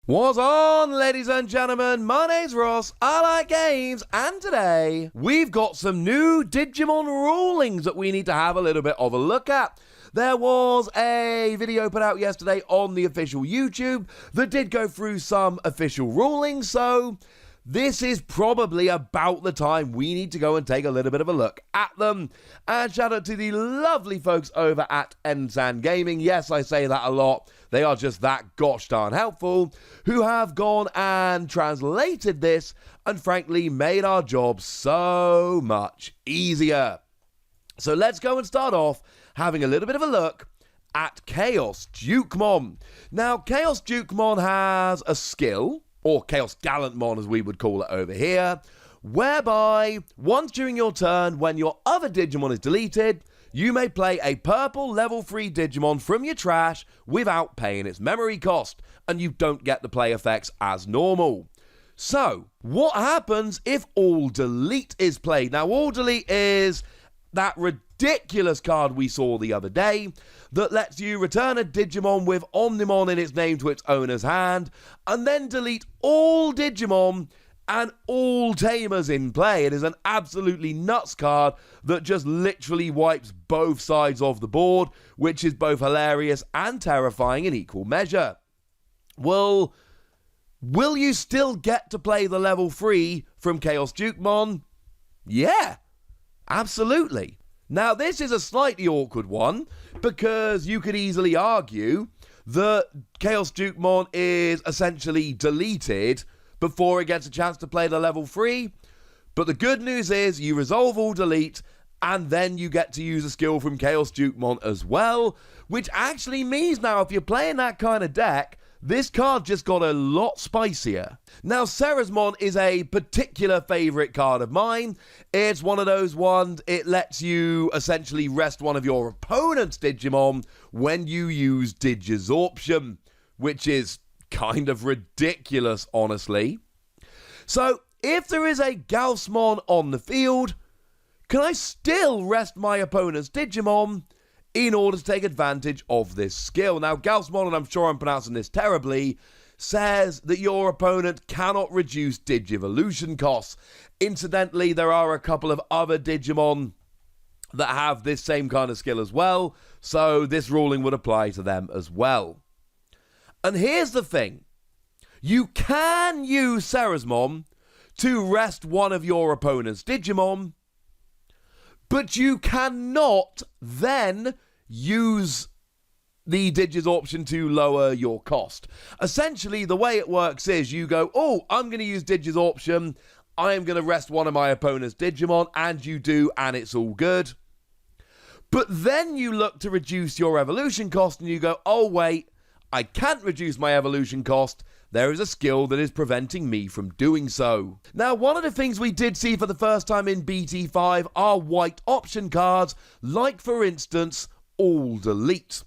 What's on, ladies and gentlemen? My name's Ross, I like games, and today we've got some new Digimon rulings that we need to have a little bit of a look at. There was a video put out yesterday on the official YouTube that did go through some official rulings, so this is probably about the time we need to go and take a little bit of a look at them. And shout out to the lovely folks over at Ensan Gaming. Yes, I say that a lot. They are just that gosh darn helpful, who have gone and translated this and frankly made our job so much easier. So let's go and start off having a little bit of a look at Chaos Dukemon. Now, Chaos Dukemon has a skill, or Chaos Gallantmon as we would call it over here, whereby once during your turn when your other Digimon is deleted, you may play a purple level 3 Digimon from your trash without paying its memory cost, and you don't get the play effects as normal. So, what happens if All Delete is played? Now, All Delete is that ridiculous card we saw the other day that lets you return a Digimon with Omnimod in its name to its owner's hand, and then delete all Digimon and all Tamers in play. It is an absolutely nuts card that just literally wipes both sides of the board, which is both hilarious and terrifying in equal measure. Well, will you still get to play the level 3 from Chaos Dukemon? Yeah, absolutely. Now, this is a slightly awkward one, because you could easily argue that Chaos Dukemon is essentially deleted before it gets a chance to play the level 3. But the good news is you resolve All Delete, and then you get to use a skill from Chaos Dukemon as well, which actually means now if you're playing that kind of deck, this card just got a lot spicier. Now, Ceresmon is a particular favourite card of mine. It's one of those ones, it lets you essentially rest one of your opponent's Digimon when you use Digisorption, which is kind of ridiculous, honestly. So, if there is a Gaussmon on the field, can I still rest my opponent's Digimon in order to take advantage of this skill? Now, Gaussmon, and I'm sure I'm pronouncing this terribly, says that your opponent cannot reduce Digivolution costs. Incidentally, there are a couple of other Digimon that have this same kind of skill as well, so this ruling would apply to them as well. And here's the thing. You can use Ceresmon to rest one of your opponent's Digimon, but you cannot then use the Digisorption to lower your cost. Essentially, the way it works is you go, oh, I'm going to use Digisorption, I am going to rest one of my opponent's Digimon, and you do, and it's all good. But then you look to reduce your evolution cost, and you go, oh, wait, I can't reduce my evolution cost. There is a skill that is preventing me from doing so. Now, one of the things we did see for the first time in BT5 are white option cards, like, for instance, All Delete.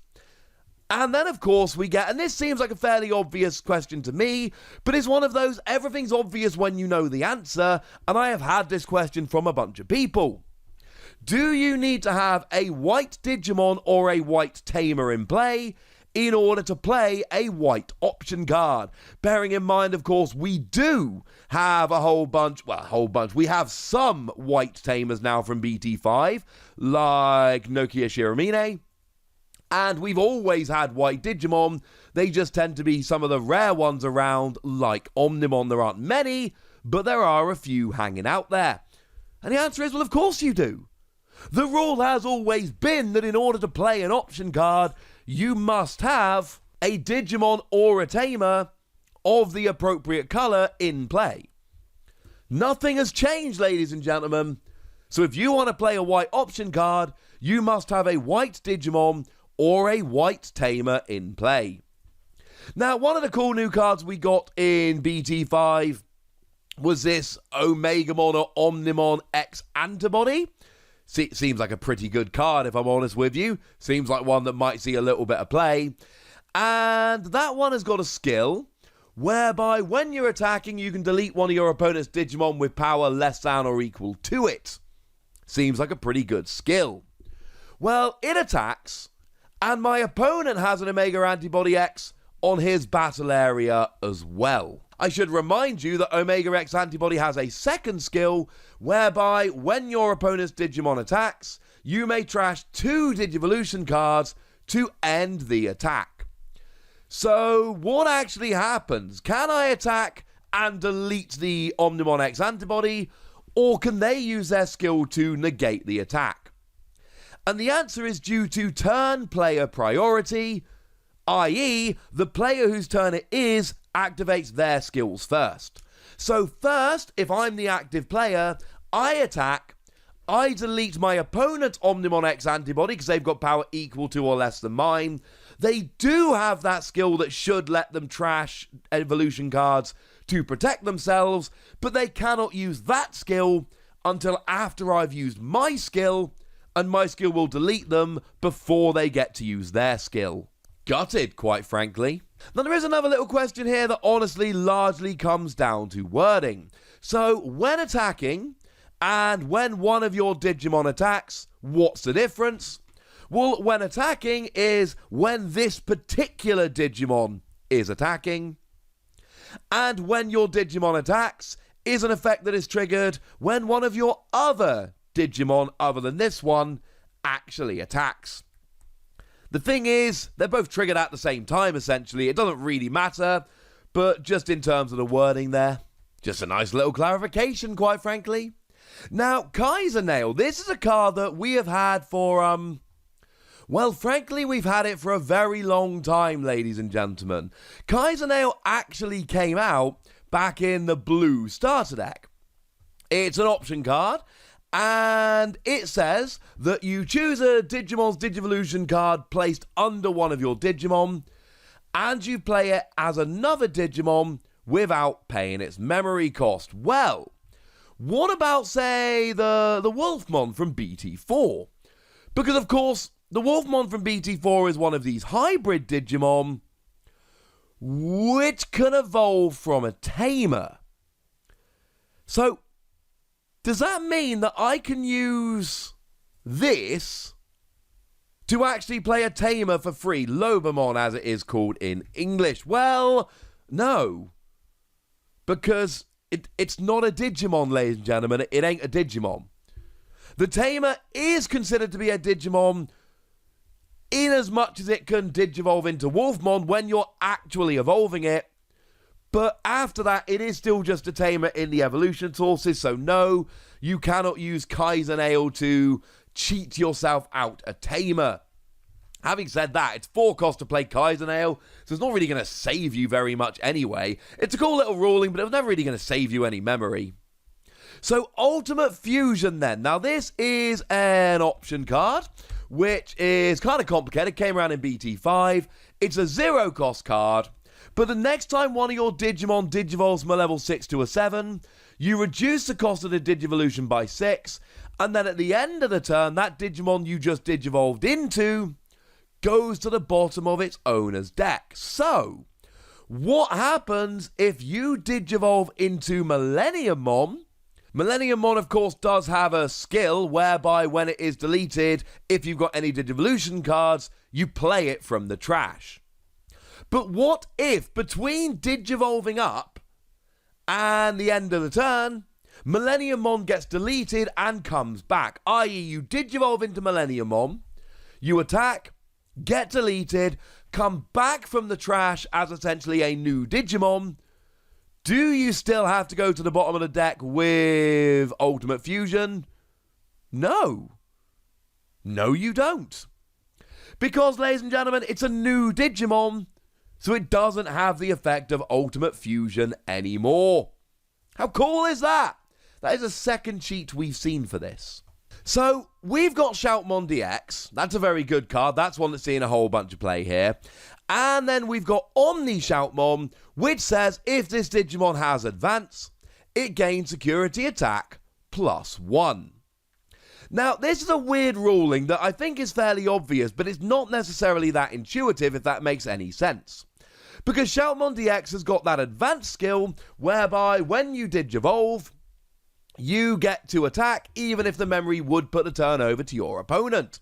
And then, of course, we get, and this seems like a fairly obvious question to me, but it's one of those, everything's obvious when you know the answer, and I have had this question from a bunch of people. Do you need to have a white Digimon or a white Tamer in play in order to play a white option card? Bearing in mind, of course, we do have we have some white Tamers now from BT5, like Nokia Shiramine, and we've always had white Digimon. They just tend to be some of the rare ones around, like Omnimon. There aren't many, but there are a few hanging out there. And the answer is, well, of course you do. The rule has always been that in order to play an option card, you must have a Digimon or a Tamer of the appropriate colour in play. Nothing has changed, ladies and gentlemen. So if you want to play a white option card, you must have a white Digimon or a white Tamer in play. Now, one of the cool new cards we got in BT5 was this Omegamon or Omnimod X Antibody. Seems like a pretty good card, if I'm honest with you. Seems like one that might see a little bit of play. And that one has got a skill whereby when you're attacking, you can delete one of your opponent's Digimon with power less than or equal to it. Seems like a pretty good skill. Well, it attacks, and my opponent has an Omega Antibody X on his battle area as well. I should remind you that Omega X Antibody has a second skill whereby when your opponent's Digimon attacks, you may trash 2 Digivolution cards to end the attack. So what actually happens? Can I attack and delete the Omnimod X Antibody, or can they use their skill to negate the attack? And the answer is due to turn player priority, i.e. the player whose turn it is activates their skills first. So first, if I'm the active player, I attack, I delete my opponent's Omnimod X Antibody because they've got power equal to or less than mine. They do have that skill that should let them trash evolution cards to protect themselves, but they cannot use that skill until after I've used my skill, and my skill will delete them before they get to use their skill. Gutted, quite frankly. Now there is another little question here that honestly largely comes down to wording. So when attacking, and when one of your Digimon attacks, what's the difference? Well, when attacking is when this particular Digimon is attacking. And when your Digimon attacks is an effect that is triggered when one of your other Digimon other than this one actually attacks. The thing is, they're both triggered at the same time, essentially. It doesn't really matter, but just in terms of the wording there, just a nice little clarification, quite frankly. Now, KiseNail, this is a card that we have had for, well, frankly, we've had it for a very long time, ladies and gentlemen. KiseNail actually came out back in the blue starter deck. It's an option card, and it says that you choose a Digimon's Digivolution card placed under one of your Digimon, and you play it as another Digimon without paying its memory cost. Well, what about, say, the Wolfmon from BT4? Because, of course, the Wolfmon from BT4 is one of these hybrid Digimon which can evolve from a tamer. So, does that mean that I can use this to actually play a tamer for free? Lobomon, as it is called in English. Well, no. Because it's not a Digimon, ladies and gentlemen. It ain't a Digimon. The tamer is considered to be a Digimon in as much as it can Digivolve into Wolfmon when you're actually evolving it. But after that, it is still just a tamer in the evolution sources, so no, you cannot use KiseNail to cheat yourself out a tamer. Having said that, it's 4 cost to play KiseNail, so it's not really going to save you very much anyway. It's a cool little ruling, but it was never really going to save you any memory. So Ultimate Fusion then. Now this is an option card, which is kind of complicated. It came around in BT5. It's a 0 cost card. But the next time one of your Digimon digivolves from a level 6 to a 7, you reduce the cost of the Digivolution by 6, and then at the end of the turn, that Digimon you just digivolved into goes to the bottom of its owner's deck. So, what happens if you digivolve into Millenniummon? Millenniummon, of course, does have a skill whereby when it is deleted, if you've got any Digivolution cards, you play it from the trash. But what if, between Digivolving up and the end of the turn, Millenniummon gets deleted and comes back? I.e., you Digivolve into Millenniummon, you attack, get deleted, come back from the trash as essentially a new Digimon. Do you still have to go to the bottom of the deck with Ultimate Fusion? No. No, you don't. Because, ladies and gentlemen, it's a new Digimon, so it doesn't have the effect of Ultimate Fusion anymore. How cool is that? That is a second cheat we've seen for this. So, we've got Shoutmon DX. That's a very good card. That's one that's seeing a whole bunch of play here. And then we've got Omnishoutmon, which says if this Digimon has Advance, it gains Security Attack +1. Now, this is a weird ruling that I think is fairly obvious, but it's not necessarily that intuitive, if that makes any sense. Because Shoutmon DX has got that Advanced skill, whereby when you Digivolve, you get to attack, even if the memory would put the turn over to your opponent.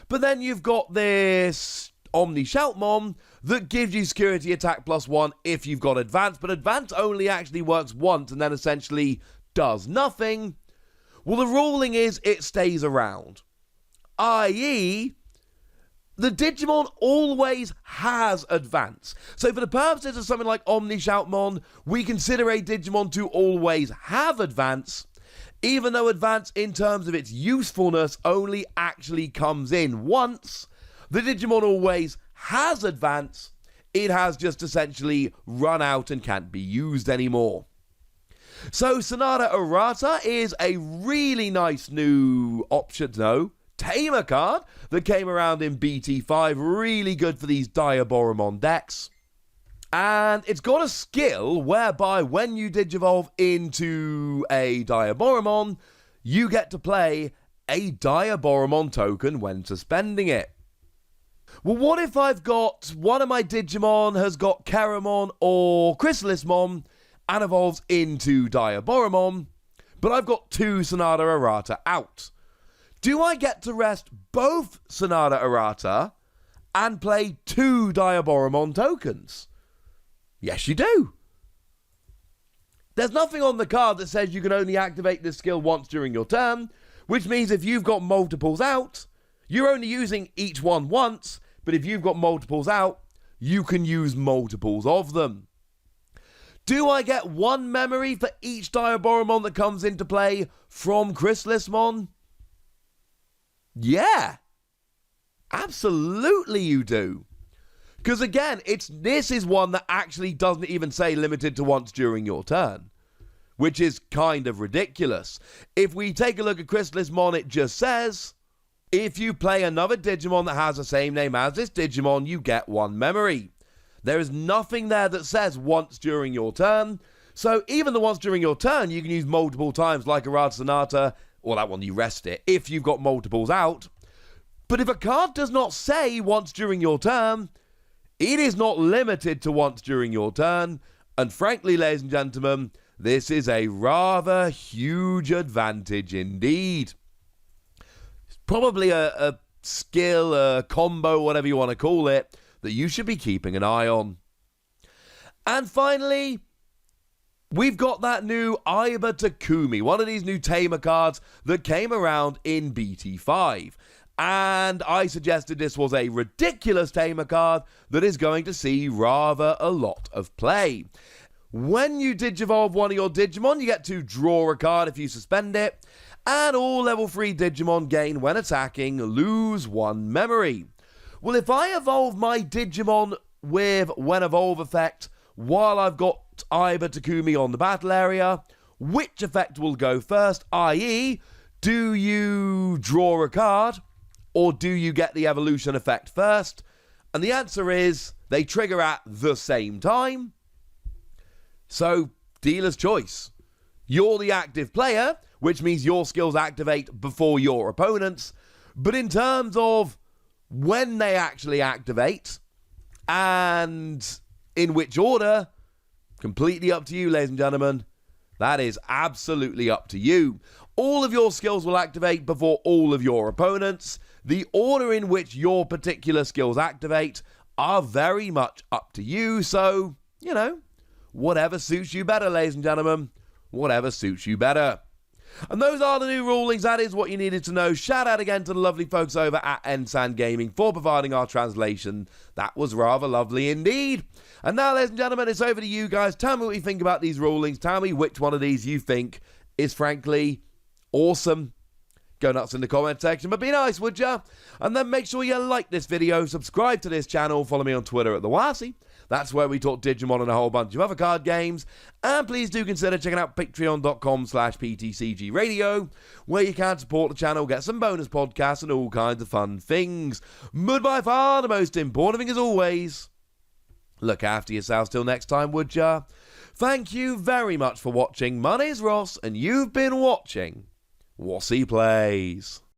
But then you've got this Omnishoutmon that gives you security attack +1 if you've got advance, but advance only actually works once and then essentially does nothing. Well, the ruling is it stays around, i.e., the Digimon always has advance. So for the purposes of something like Omnishoutmon, we consider a Digimon to always have advance, even though advance in terms of its usefulness only actually comes in once. The Digimon always has advance, it has just essentially run out and can't be used anymore. So Sonata Errata is a really nice new tamer card that came around in BT5, really good for these Diaboromon decks. And it's got a skill whereby when you Digivolve into a Diaboromon, you get to play a Diaboromon token when suspending it. Well, what if I've got one of my Digimon has got Keramon or Chrysalismon and evolves into Diaboromon, but I've got 2 Sonata Errata out? Do I get to rest both Sonata Errata and play 2 Diaboromon tokens? Yes, you do. There's nothing on the card that says you can only activate this skill once during your turn, which means if you've got multiples out, you're only using each one once, but if you've got multiples out, you can use multiples of them. Do I get 1 memory for each Diaboromon that comes into play from Chrysalismon? Yeah, absolutely you do. Because again, this is one that actually doesn't even say limited to once during your turn, which is kind of ridiculous. If we take a look at Chrysalismon, it just says, if you play another Digimon that has the same name as this Digimon, you get 1 memory. There is nothing there that says once during your turn, so even the once during your turn, you can use multiple times like Errata Sonata, or that one you rest it, if you've got multiples out. But if a card does not say once during your turn, it is not limited to once during your turn, and frankly, ladies and gentlemen, this is a rather huge advantage indeed. It's probably a skill, a combo, whatever you want to call it, that you should be keeping an eye on. And finally, we've got that new Iva Takumi, one of these new tamer cards that came around in BT5. And I suggested this was a ridiculous tamer card that is going to see rather a lot of play. When you Digivolve one of your Digimon, you get to draw a card if you suspend it, and all level 3 Digimon gain when attacking, lose 1 memory. Well, if I evolve my Digimon with when evolve effect while I've got Iva Takumi on the battle area, which effect will go first? I.e., do you draw a card or do you get the evolution effect first? And the answer is they trigger at the same time. So, dealer's choice. You're the active player, which means your skills activate before your opponents. But in terms of when they actually activate and in which order, completely up to you, ladies and gentlemen. That is absolutely up to you. All of your skills will activate before all of your opponents. The order in which your particular skills activate are very much up to you. So, whatever suits you better, ladies and gentlemen. Whatever suits you better. And those are the new rulings. That is what you needed to know. Shout out again to the lovely folks over at Ensan Gaming for providing our translation. That was rather lovely indeed. And now, ladies and gentlemen, it's over to you guys. Tell me what you think about these rulings. Tell me which one of these you think is frankly awesome. Go nuts in the comment section, but be nice, would ya? And then make sure you like this video, subscribe to this channel, follow me on Twitter at the Wossy. That's where we talk Digimon and a whole bunch of other card games. And please do consider checking out patreon.com/PTCG Radio, where you can support the channel, get some bonus podcasts and all kinds of fun things. But by far the most important thing as always, look after yourselves till next time, would ya? Thank you very much for watching. My name's Ross, and you've been watching Wossy Plays.